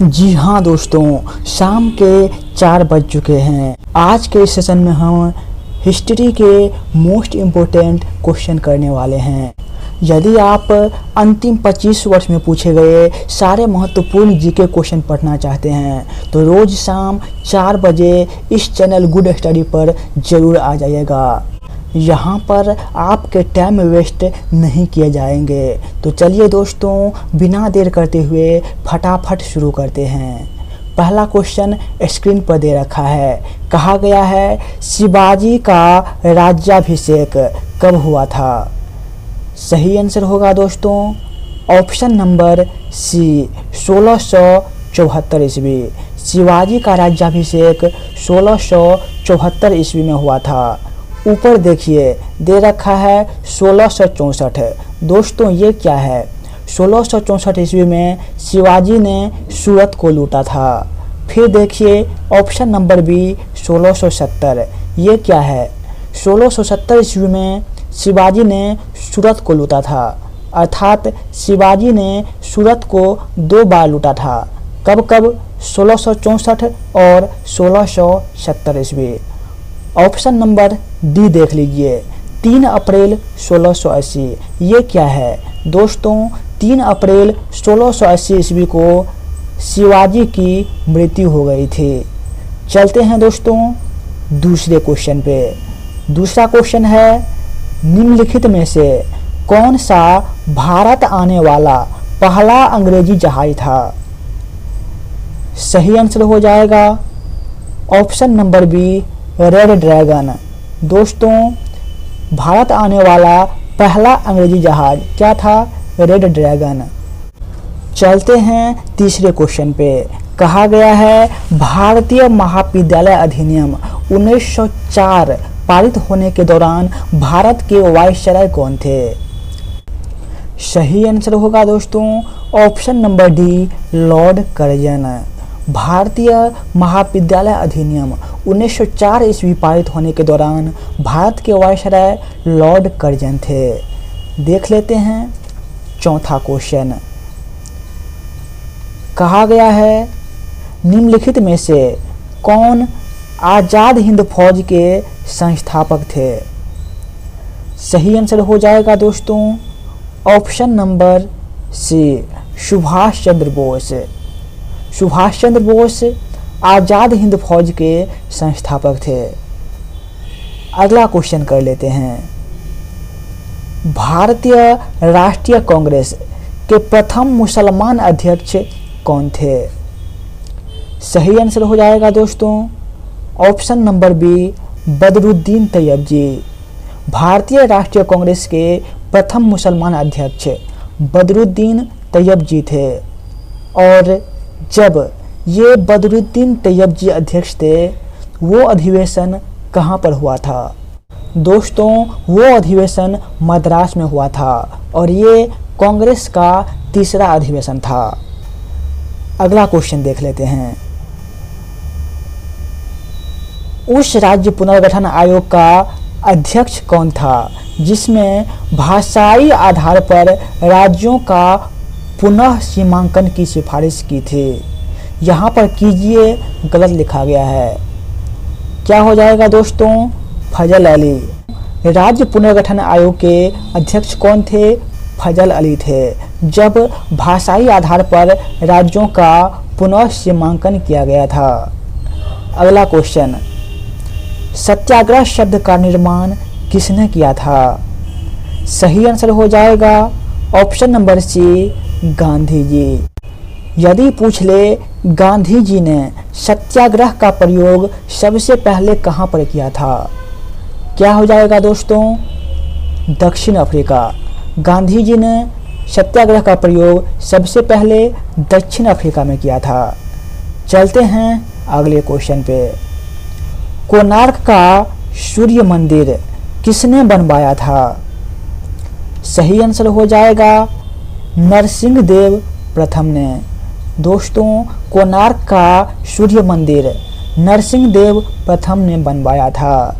जी हाँ दोस्तों, शाम के 4 बज चुके हैं। आज के इस सेशन में हम हिस्ट्री के मोस्ट इम्पोर्टेंट क्वेश्चन करने वाले हैं। यदि आप अंतिम 25 वर्ष में पूछे गए सारे महत्वपूर्ण जीके क्वेश्चन पढ़ना चाहते हैं तो रोज़ शाम 4 बजे इस चैनल गुड स्टडी पर ज़रूर आ जाइएगा। यहाँ पर आपके टाइम वेस्ट नहीं किए जाएंगे। तो चलिए दोस्तों, बिना देर करते हुए फटाफट शुरू करते हैं। पहला क्वेश्चन स्क्रीन पर दे रखा है। कहा गया है शिवाजी का राज्याभिषेक कब हुआ था। सही आंसर होगा दोस्तों ऑप्शन नंबर सी 1674 ईस्वी। शिवाजी का राज्याभिषेक 1674 ईस्वी में हुआ था। ऊपर देखिए दे रखा है 1664। दोस्तों ये क्या है, 1664 ईस्वी में शिवाजी ने सूरत को लूटा था। फिर देखिए ऑप्शन नंबर बी 1670। ये क्या है, 1670 ईस्वी में शिवाजी ने सूरत को लूटा था, अर्थात शिवाजी ने सूरत को 2 बार लूटा था। कब कब, 1664 और 1670 ईस्वी। ऑप्शन नंबर डी देख लीजिए 3 अप्रैल 1680। ये क्या है दोस्तों, 3 अप्रैल 1680 ईस्वी को शिवाजी की मृत्यु हो गई थी। चलते हैं दोस्तों दूसरे क्वेश्चन पे। दूसरा क्वेश्चन है निम्नलिखित में से कौन सा भारत आने वाला पहला अंग्रेजी जहाज था। सही आंसर हो जाएगा option number B red dragon. दोस्तों भारत आने वाला पहला अंग्रेजी जहाज क्या था, रेड ड्रैगन। चलते हैं तीसरे क्वेश्चन पे। कहा गया है भारतीय महाविद्यालय अधिनियम 1904 पारित होने के दौरान भारत के वाइसराय कौन थे। सही आंसर होगा दोस्तों option number D Lord Curzon. भारतीय महाविद्यालय अधिनियम 1904 ईस्वी पारित होने के दौरान भारत के वाइसराय लॉर्ड कर्जन थे। देख लेते हैं चौथा क्वेश्चन। कहा गया है निम्नलिखित में से कौन आज़ाद हिंद फौज के संस्थापक थे। सही आंसर हो जाएगा दोस्तों ऑप्शन नंबर सी सुभाष चंद्र बोस। सुभाष चंद्र बोस आज़ाद हिंद फौज के संस्थापक थे। अगला क्वेश्चन कर लेते हैं। भारतीय राष्ट्रीय कांग्रेस के प्रथम मुसलमान अध्यक्ष कौन थे। सही आंसर हो जाएगा दोस्तों option number B Badruddin Tyabji. भारतीय राष्ट्रीय कांग्रेस के प्रथम मुसलमान अध्यक्ष बदरुद्दीन तैयबजी थे। और जब ये बदरुद्दीन तैयबजी अध्यक्ष थे वो अधिवेशन कहाँ पर हुआ था। दोस्तों वो अधिवेशन मद्रास में हुआ था और ये कांग्रेस का तीसरा अधिवेशन था। अगला क्वेश्चन देख लेते हैं। उस राज्य पुनर्गठन आयोग का अध्यक्ष कौन था जिसमें भाषाई आधार पर राज्यों का पुनः सीमांकन की सिफारिश की थी। यहाँ पर कीजिए गलत लिखा गया है। क्या हो जाएगा दोस्तों, फजल अली। राज्य पुनर्गठन आयोग के अध्यक्ष कौन थे, फजल अली थे, जब भाषाई आधार पर राज्यों का पुनः सीमांकन किया गया था। अगला क्वेश्चन, सत्याग्रह शब्द का निर्माण किसने किया था। सही आंसर हो जाएगा ऑप्शन नंबर सी गांधी जी। यदि पूछ ले गांधी जी ने सत्याग्रह का प्रयोग सबसे पहले कहाँ पर किया था, क्या हो जाएगा दोस्तों, दक्षिण अफ्रीका। गांधी जी ने सत्याग्रह का प्रयोग सबसे पहले दक्षिण अफ्रीका में किया था। चलते हैं अगले क्वेश्चन पे। कोणार्क का सूर्य मंदिर किसने बनवाया था। सही आंसर हो जाएगा नरसिंह देव प्रथम ने। दोस्तों कोणार्क का सूर्य मंदिर नरसिंह देव प्रथम ने बनवाया था।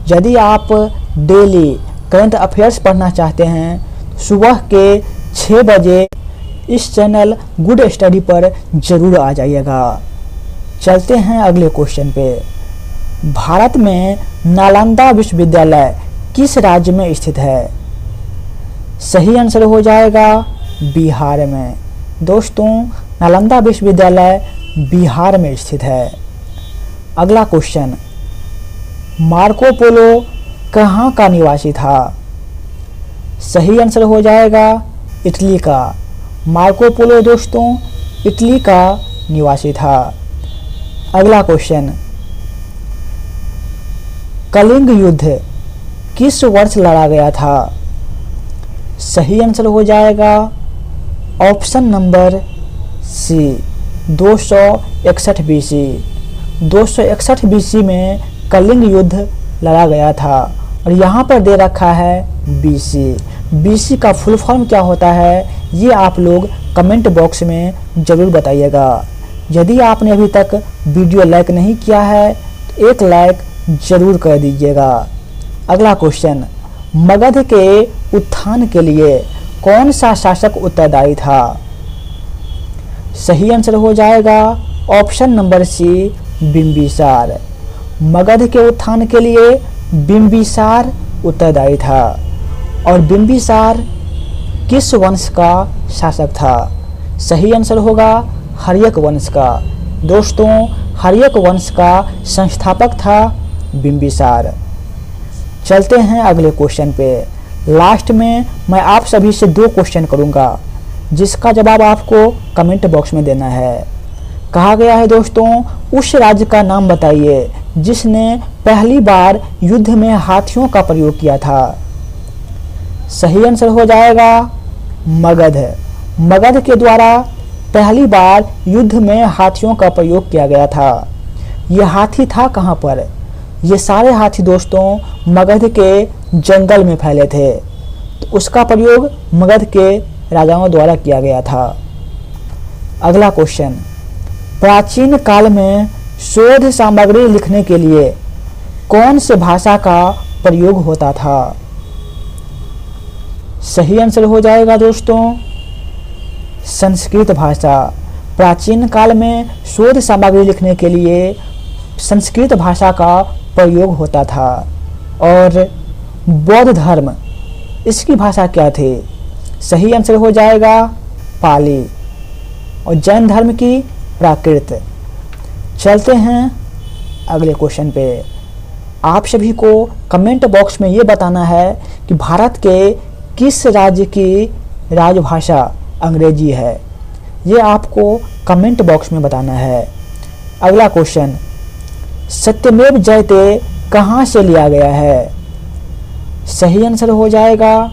यदि आप डेली करंट अफेयर्स पढ़ना चाहते हैं सुबह के 6 बजे इस चैनल गुड स्टडी पर जरूर आ जाइएगा। चलते हैं अगले क्वेश्चन पे। भारत में नालंदा विश्वविद्यालय किस राज्य में स्थित है? सही आंसर हो जाएगा बिहार में। दोस्तों, नालंदा विश्वविद्यालय बिहार में स्थित है। अगला क्वेश्चन, मार्को पोलो कहाँ का निवासी था? सही आंसर हो जाएगा इटली का। मार्को पोलो दोस्तों इटली का निवासी था। अगला क्वेश्चन, कलिंग युद्ध किस वर्ष लड़ा गया था? सही आंसर हो जाएगा option number C 261 BC. 261 BC में कलिंग युद्ध लड़ा गया था और यहाँ पर दे रखा है बीसी। बीसी का फुल फॉर्म क्या होता है ये आप लोग कमेंट बॉक्स में ज़रूर बताइएगा। यदि आपने अभी तक वीडियो लाइक नहीं किया है तो एक लाइक ज़रूर कर दीजिएगा। अगला क्वेश्चन, मगध के उत्थान के लिए कौन सा शासक उत्तरदायी था? सही आंसर हो जाएगा option number C Bimbisara. Magadh के उत्थान के लिए बिंबिसार उत्तरदायी था। और बिंबिसार किस वंश का शासक था? सही आंसर होगा हर्यक वंश का। दोस्तों, हर्यक वंश का संस्थापक था बिंबिसार। चलते हैं अगले क्वेश्चन पे। लास्ट में मैं आप सभी से 2 क्वेश्चन करूंगा जिसका जवाब आपको कमेंट बॉक्स में देना है। कहा गया है दोस्तों, उस राज्य का नाम बताइए जिसने पहली बार युद्ध में हाथियों का प्रयोग किया था। सही आंसर हो जाएगा मगध। मगध के द्वारा पहली बार युद्ध में हाथियों का प्रयोग किया गया था। यह हाथी था कहाँ पर? ये सारे हाथी दोस्तों मगध के जंगल में फैले थे, तो उसका प्रयोग मगध के राजाओं द्वारा किया गया था। अगला क्वेश्चन, प्राचीन काल में शोध सामग्री लिखने के लिए कौन से भाषा का प्रयोग होता था? सही आंसर हो जाएगा दोस्तों संस्कृत भाषा। प्राचीन काल में शोध सामग्री लिखने के लिए संस्कृत भाषा का प्रयोग होता था। और बौद्ध धर्म इसकी भाषा क्या थी? सही आंसर हो जाएगा पाली। और जैन धर्म की प्राकृत। चलते हैं अगले क्वेश्चन पे। आप सभी को कमेंट बॉक्स में ये बताना है कि भारत के किस राज्य की राजभाषा अंग्रेजी है। ये आपको कमेंट बॉक्स में बताना है। अगला क्वेश्चन, सत्यमेव जयते कहाँ से लिया गया है? सही आंसर हो जाएगा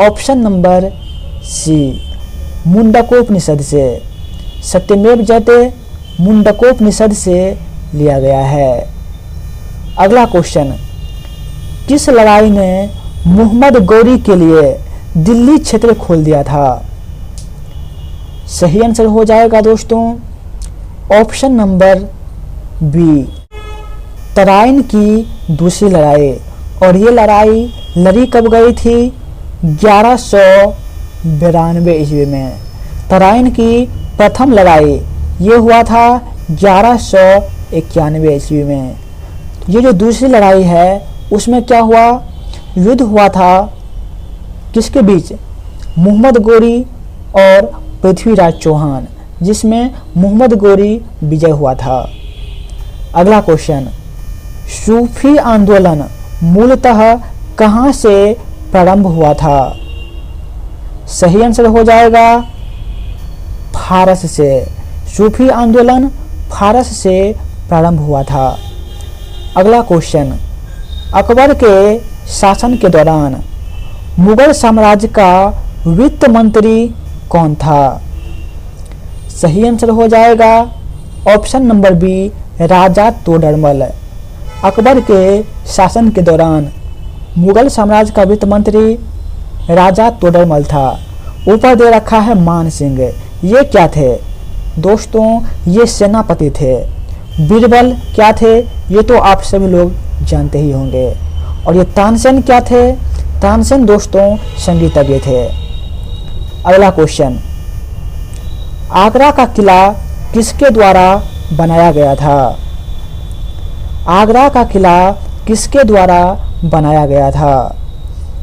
ऑप्शन नंबर सी मुंडकोपनिषद से। सत्यमेव जयते मुंडकोपनिषद से लिया गया है। अगला क्वेश्चन, किस लड़ाई ने मोहम्मद गौरी के लिए दिल्ली क्षेत्र खोल दिया था? सही आंसर हो जाएगा दोस्तों ऑप्शन नंबर बी तराइन की दूसरी लड़ाई। और ये लड़ाई लड़ी कब गई थी? 1192 ईस्वी में। तराइन की प्रथम लड़ाई ये हुआ था 1191 ईस्वी में। ये जो दूसरी लड़ाई है उसमें क्या हुआ? युद्ध हुआ था किसके बीच? मोहम्मद गौरी और पृथ्वीराज चौहान, जिसमें मोहम्मद गौरी विजय हुआ था। अगला क्वेश्चन, सूफी आंदोलन मूलतः कहाँ से प्रारंभ हुआ था? सही आंसर हो जाएगा फारस से। सूफी आंदोलन फारस से प्रारंभ हुआ था। अगला क्वेश्चन, अकबर के शासन के दौरान मुगल साम्राज्य का वित्त मंत्री कौन था? सही आंसर हो जाएगा ऑप्शन नंबर बी राजा तोडरमल। अकबर के शासन के दौरान मुगल साम्राज्य का वित्त मंत्री राजा तोडरमल था। ऊपर दे रखा है मान सिंह। ये क्या थे? दोस्तों ये सेनापति थे। बीरबल क्या थे? ये तो आप सभी लोग जानते ही होंगे। और ये तानसेन क्या थे? तानसेन दोस्तों संगीतज्ञ थे। अगला क्वेश्चन, आगरा का किला किसके द्वारा बनाया गया था? आगरा का किला किसके द्वारा बनाया गया था?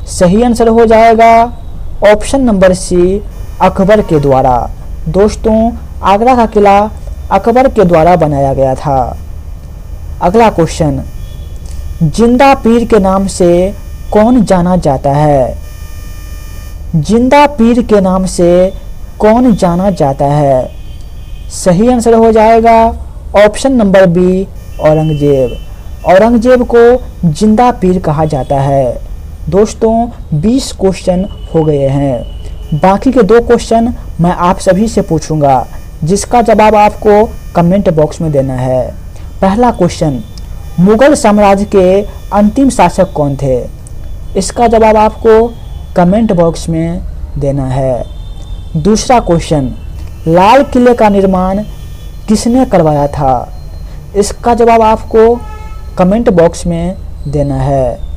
सही आंसर हो जाएगा ऑप्शन नंबर सी, अकबर के द्वारा। दोस्तों, आगरा का किला अकबर के द्वारा बनाया गया था। अगला क्वेश्चन, जिंदा पीर के नाम से कौन जाना जाता है? जिंदा पीर के नाम से कौन जाना जाता है? सही आंसर हो जाएगा option number B, Aurangzeb. Aurangzeb को जिंदा पीर कहा जाता है। दोस्तों, 20 क्वेश्चन हो गए हैं। बाकी के 2 क्वेश्चन मैं आप सभी से पूछूंगा, जिसका जवाब आपको कमेंट बॉक्स में देना है। पहला क्वेश्चन, मुगल साम्राज्य के अंतिम शासक कौन थे? इसका जवाब आपको कमेंट बॉक्स में देना है। दूसरा क्वेश्चन, लाल किले का निर्माण किसने करवाया था? इसका जवाब आपको कमेंट बॉक्स में देना है।